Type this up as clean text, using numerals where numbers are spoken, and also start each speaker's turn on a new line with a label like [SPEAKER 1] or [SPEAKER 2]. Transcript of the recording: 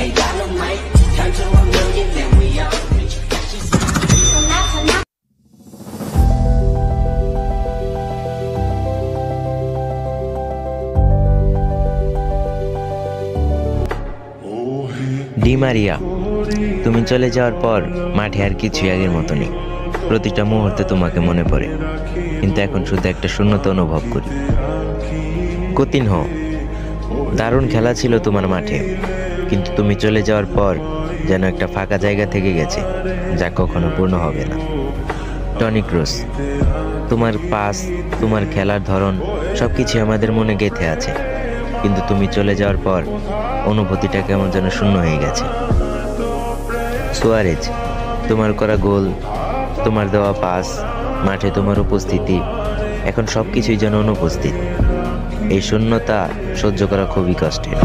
[SPEAKER 1] Hey, dynamite, turn to a million, then we all rich.
[SPEAKER 2] Di Maria, তুমি চলে যাওয়ার পর মাঠে আর কিছুই আগের মতো নেই। প্রতিটা মুহূর্তে তোমাকে মনে পড়ে, কিন্তু এখন শুধু একটা শূন্যতা অনুভব করি। কুতিনহো, দারুণ খেলা ছিল তোমার মাঠে, কিন্তু তুমি চলে যাওয়ার পর যেন একটা ফাঁকা জায়গা থেকে গেছে, যা কখনো পূর্ণ হবে না। টনি ক্রুস, তোমার পাস, তোমার খেলার ধরন সবকিছু আমাদের মনে গেঁথে আছে, কিন্তু তুমি চলে যাওয়ার পর অনুভূতিটা কেমন যেন শূন্য হয়ে গেছে। সুয়ারেজ, তোমার করা গোল, তোমার দেওয়া পাস, মাঠে তোমার উপস্থিতি, এখন সব কিছুই যেন অনুপস্থিত। এই শূন্যতা সহ্য করা খুবই কষ্টের।